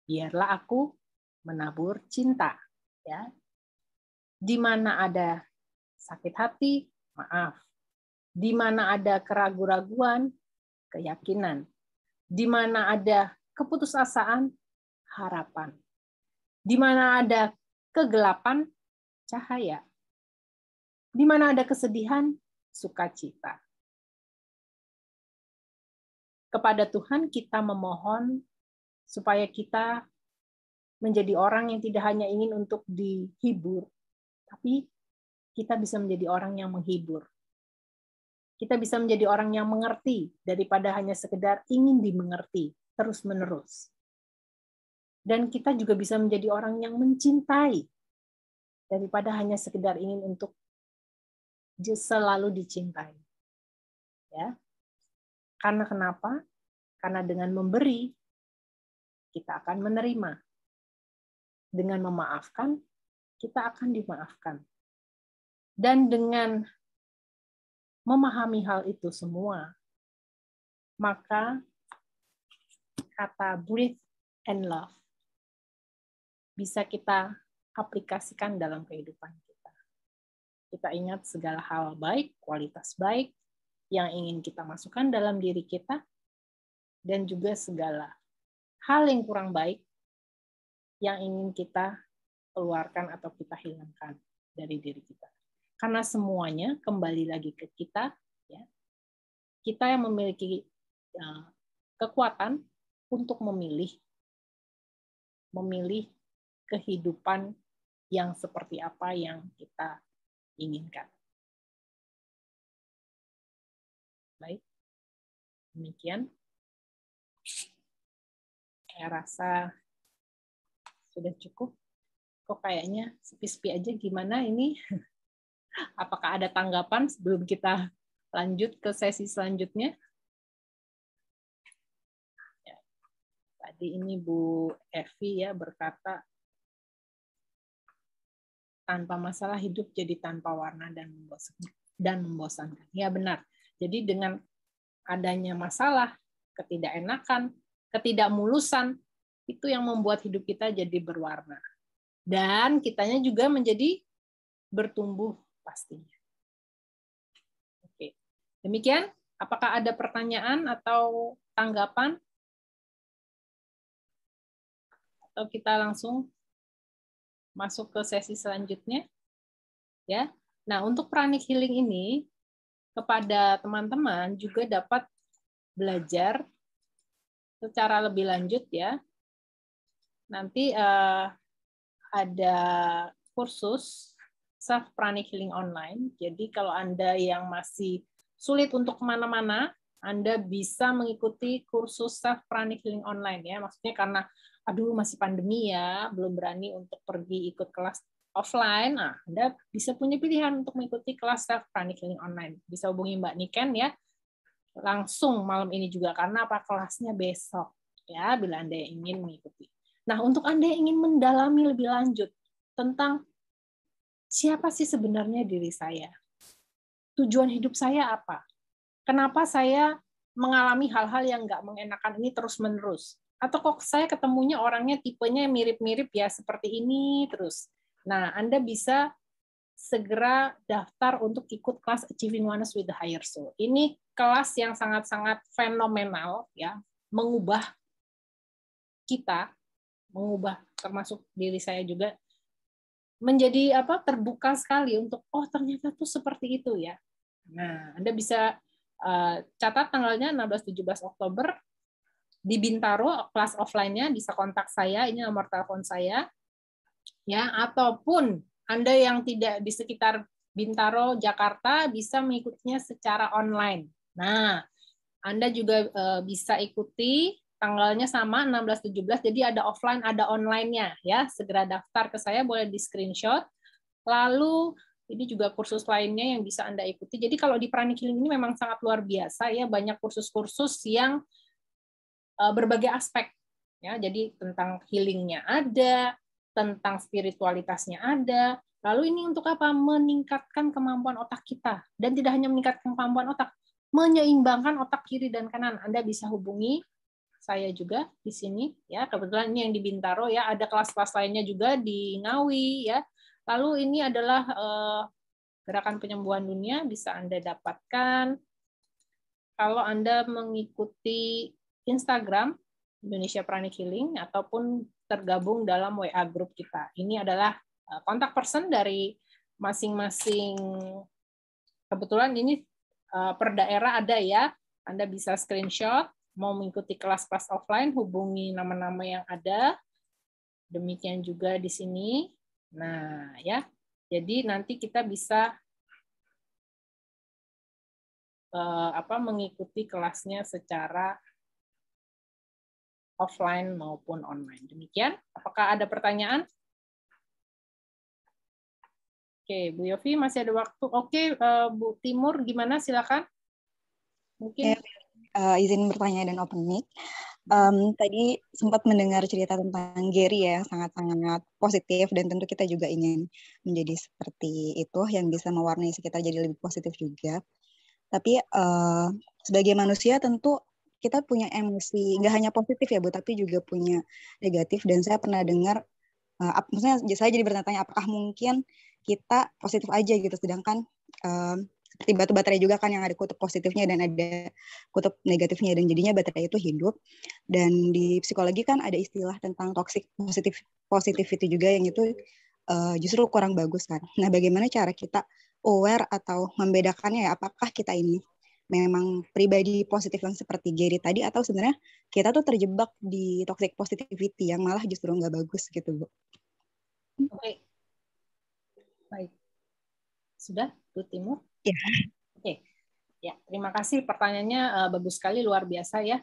biarlah aku menabur cinta. Ya. Di mana ada sakit hati, maaf. Di mana ada keraguan-raguan, keyakinan. Di mana ada keputusasaan, harapan. Di mana ada kegelapan, cahaya. Di mana ada kesedihan, sukacita. Kepada Tuhan kita memohon supaya kita menjadi orang yang tidak hanya ingin untuk dihibur, tapi kita bisa menjadi orang yang menghibur. Kita bisa menjadi orang yang mengerti daripada hanya sekedar ingin dimengerti terus-menerus. Dan kita juga bisa menjadi orang yang mencintai daripada hanya sekedar ingin untuk selalu dicintai. Ya. Karena kenapa? Karena dengan memberi, kita akan menerima. Dengan memaafkan, kita akan dimaafkan. Dan dengan memahami hal itu semua, maka kata breathe and love bisa kita aplikasikan dalam kehidupan kita. Kita ingat segala hal baik, kualitas baik yang ingin kita masukkan dalam diri kita, dan juga segala hal yang kurang baik yang ingin kita keluarkan atau kita hilangkan dari diri kita. Karena semuanya kembali lagi ke kita, ya. Kita yang memiliki kekuatan untuk memilih kehidupan yang seperti apa yang kita inginkan. Baik, demikian. Saya rasa sudah cukup. Kok kayaknya sepi-sepi aja, gimana ini? Apakah ada tanggapan sebelum kita lanjut ke sesi selanjutnya? Ya. Tadi ini Bu Evi ya berkata, tanpa masalah hidup jadi tanpa warna dan membosankan. Ya benar. Jadi dengan adanya masalah, ketidakenakan, ketidakmulusan, itu yang membuat hidup kita jadi berwarna. Dan kitanya juga menjadi bertumbuh pastinya. Oke. Demikian, apakah ada pertanyaan atau tanggapan? Atau kita langsung masuk ke sesi selanjutnya? Ya. Nah, untuk pranic healing ini kepada teman-teman juga dapat belajar secara lebih lanjut ya. Nanti ada kursus Self Pranic Healing Online. Jadi kalau Anda yang masih sulit untuk kemana-mana, Anda bisa mengikuti kursus Self Pranic Healing Online ya. Maksudnya karena aduh masih pandemi ya, belum berani untuk pergi ikut kelas offline. Nah, Anda bisa punya pilihan untuk mengikuti kelas Self Pranic Healing Online. Bisa hubungi Mbak Niken ya. Langsung malam ini juga karena apa, kelasnya besok ya, bila Anda ingin mengikuti. Nah, untuk Anda yang ingin mendalami lebih lanjut tentang siapa sih sebenarnya diri saya? Tujuan hidup saya apa? Kenapa saya mengalami hal-hal yang nggak mengenakan ini terus-menerus? Atau kok saya ketemunya orangnya tipenya mirip-mirip ya seperti ini terus. Nah, Anda bisa segera daftar untuk ikut kelas Achieving Oneness with the Higher Soul. Ini kelas yang sangat-sangat fenomenal ya, mengubah kita, mengubah termasuk diri saya juga menjadi terbuka sekali untuk oh ternyata tuh seperti itu ya. Nah, Anda bisa catat tanggalnya 16-17 Oktober di Bintaro, kelas offline-nya bisa kontak saya, ini nomor telepon saya. Ya, ataupun Anda yang tidak di sekitar Bintaro, Jakarta bisa mengikutinya secara online. Nah, Anda juga bisa ikuti tanggalnya sama 16-17, jadi ada offline, ada online-nya ya. Segera daftar ke saya, boleh di screenshot. Lalu ini juga kursus lainnya yang bisa Anda ikuti. Jadi kalau di Pranic Healing ini memang sangat luar biasa ya, banyak kursus-kursus yang berbagai aspek ya. Jadi tentang healing-nya ada, tentang spiritualitasnya ada. Lalu ini untuk apa? Meningkatkan kemampuan otak kita. Dan tidak hanya meningkatkan kemampuan otak, menyeimbangkan otak kiri dan kanan. Anda bisa hubungi saya juga di sini ya, kebetulan ini yang di Bintaro ya, ada kelas-kelas lainnya juga di Ngawi ya. Lalu ini adalah gerakan penyembuhan dunia, bisa Anda dapatkan kalau Anda mengikuti Instagram Indonesia Pranic Healing ataupun tergabung dalam WA group kita. Ini adalah kontak person dari masing-masing, kebetulan ini per daerah ada ya, Anda bisa screenshot. Mau mengikuti kelas-kelas offline, hubungi nama-nama yang ada. Demikian juga di sini. Nah, ya. Jadi nanti kita bisa mengikuti kelasnya secara offline maupun online. Demikian. Apakah ada pertanyaan? Oke, Bu Yofi masih ada waktu. Oke, Bu Timur gimana? Silakan. Mungkin izin bertanya dan open mic. Tadi sempat mendengar cerita tentang Gary ya, sangat-sangat positif, dan tentu kita juga ingin menjadi seperti itu, yang bisa mewarnai sekitar jadi lebih positif juga. Tapi sebagai manusia tentu kita punya emosi, nggak hanya positif ya Bu, tapi juga punya negatif. Dan saya pernah dengar, maksudnya saya jadi bertanya, apakah mungkin kita positif aja gitu, sedangkan seperti batu baterai juga kan yang ada kutub positifnya dan ada kutub negatifnya, dan jadinya baterai itu hidup. Dan di psikologi kan ada istilah tentang toxic positivity juga, yang itu justru kurang bagus kan. Nah, bagaimana cara kita aware atau membedakannya ya, apakah kita ini memang pribadi positif yang seperti Gary tadi, atau sebenarnya kita tuh terjebak di toxic positivity yang malah justru nggak bagus gitu, Bu. Oke. Baik. Sudah, Bu Timur? Ya. Oke. Ya, terima kasih, pertanyaannya bagus sekali, luar biasa ya.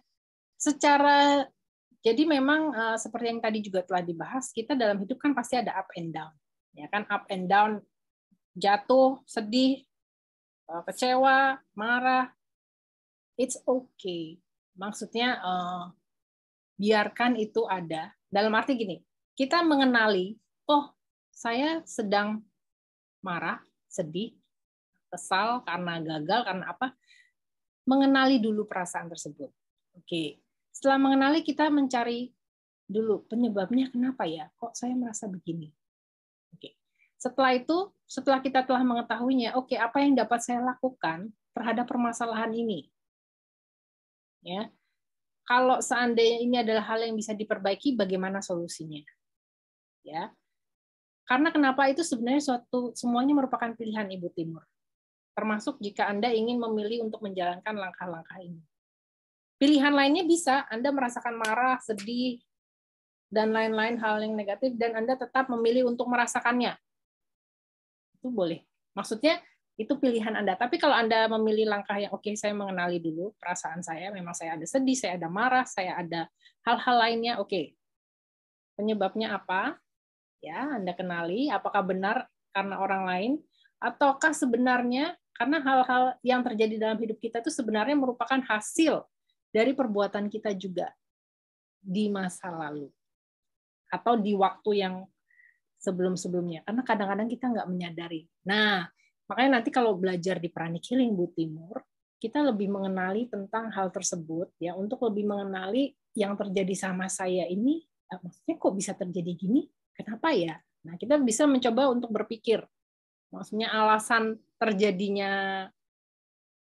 Jadi memang seperti yang tadi juga telah dibahas, kita dalam hidup kan pasti ada up and down. Ya kan, up and down, jatuh, sedih, kecewa, marah. It's okay. Maksudnya biarkan itu ada. Dalam arti gini, kita mengenali, oh saya sedang marah, sedih, kesal karena gagal, karena apa? Mengenali dulu perasaan tersebut. Oke. Setelah mengenali, kita mencari dulu penyebabnya kenapa ya? Kok saya merasa begini? Oke. Setelah itu, setelah kita telah mengetahuinya, oke, apa yang dapat saya lakukan terhadap permasalahan ini? Ya. Kalau seandainya ini adalah hal yang bisa diperbaiki, bagaimana solusinya? Ya. Karena kenapa itu sebenarnya semuanya merupakan pilihan Ibu Timur. Termasuk jika Anda ingin memilih untuk menjalankan langkah-langkah ini. Pilihan lainnya bisa Anda merasakan marah, sedih, dan lain-lain hal yang negatif, dan Anda tetap memilih untuk merasakannya. Itu boleh. Maksudnya itu pilihan Anda. Tapi kalau Anda memilih langkah yang oke, saya mengenali dulu perasaan saya, memang saya ada sedih, saya ada marah, saya ada hal-hal lainnya, oke. Penyebabnya apa? Ya, Anda kenali apakah benar karena orang lain ataukah sebenarnya karena hal-hal yang terjadi dalam hidup kita itu sebenarnya merupakan hasil dari perbuatan kita juga di masa lalu atau di waktu yang sebelum-sebelumnya. Karena kadang-kadang kita nggak menyadari. Nah, makanya nanti kalau belajar di Pranic Healing Bu Timur, kita lebih mengenali tentang hal tersebut, ya, untuk lebih mengenali yang terjadi sama saya ini, maksudnya kok bisa terjadi gini? Kenapa ya? Nah, kita bisa mencoba untuk berpikir, maksudnya alasan terjadinya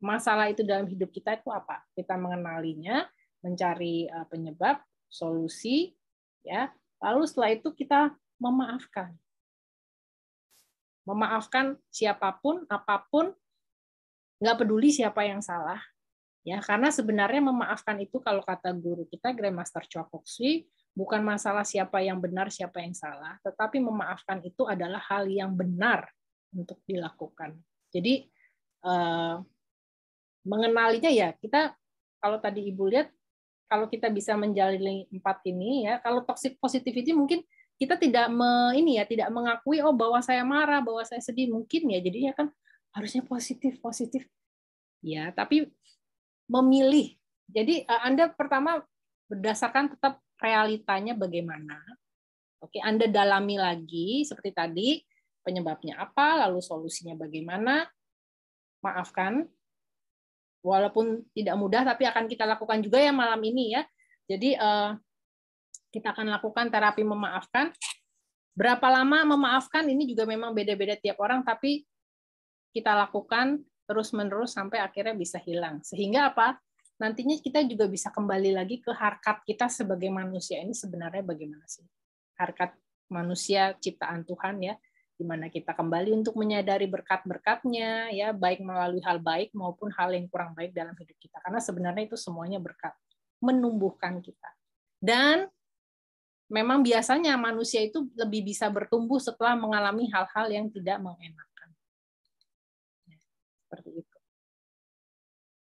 masalah itu dalam hidup kita itu apa? Kita mengenalinya, mencari penyebab, solusi, ya. Lalu setelah itu kita memaafkan. Memaafkan siapapun, apapun, nggak peduli siapa yang salah. Ya, karena sebenarnya memaafkan itu kalau kata guru kita, Grandmaster Choa Kok Sui, bukan masalah siapa yang benar, siapa yang salah, tetapi memaafkan itu adalah hal yang benar untuk dilakukan. Jadi mengenalinya ya kita, kalau tadi Ibu lihat, kalau kita bisa menjalani 4 ini ya, kalau toxic positivity mungkin kita tidak tidak mengakui bahwa saya marah, bahwa saya sedih, mungkin ya jadinya kan harusnya positif ya, tapi memilih. Jadi Anda pertama berdasarkan tetap realitanya bagaimana. Oke, Anda dalami lagi seperti tadi, penyebabnya apa, lalu solusinya bagaimana. Maafkan, walaupun tidak mudah, tapi akan kita lakukan juga ya malam ini ya. Jadi kita akan lakukan terapi memaafkan. Berapa lama memaafkan ini juga memang beda-beda tiap orang, tapi kita lakukan terus-menerus sampai akhirnya bisa hilang. Sehingga apa? Nantinya kita juga bisa kembali lagi ke harkat kita sebagai manusia ini sebenarnya bagaimana sih? Harkat manusia ciptaan Tuhan ya, di mana kita kembali untuk menyadari berkat-berkatnya ya, baik melalui hal baik maupun hal yang kurang baik dalam hidup kita. Karena sebenarnya itu semuanya berkat, menumbuhkan kita. Dan memang biasanya manusia itu lebih bisa bertumbuh setelah mengalami hal-hal yang tidak mengenakan. Seperti itu.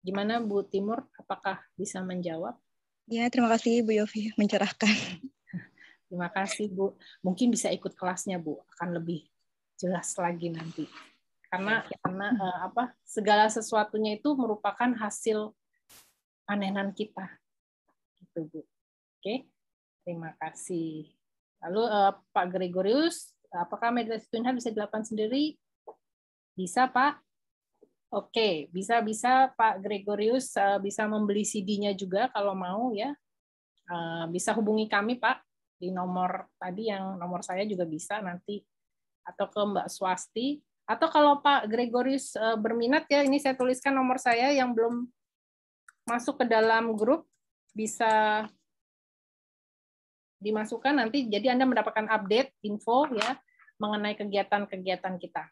Gimana Bu Timur? Apakah bisa menjawab? Ya, terima kasih Bu Yofi mencerahkan. Terima kasih Bu. Mungkin bisa ikut kelasnya Bu, akan lebih jelas lagi nanti. Karena segala sesuatunya itu merupakan hasil panenan kita. Gitu Bu. Oke. Terima kasih. Lalu Pak Gregorius, apakah meditasi Tuhan bisa dilakukan sendiri? Bisa Pak. Oke, bisa Pak Gregorius bisa membeli CD-nya juga kalau mau ya. Bisa hubungi kami Pak di nomor tadi, yang nomor saya juga bisa nanti, atau ke Mbak Swasti. Atau kalau Pak Gregorius berminat ya, ini saya tuliskan nomor saya yang belum masuk ke dalam grup, bisa dimasukkan nanti, jadi Anda mendapatkan update info ya mengenai kegiatan-kegiatan kita.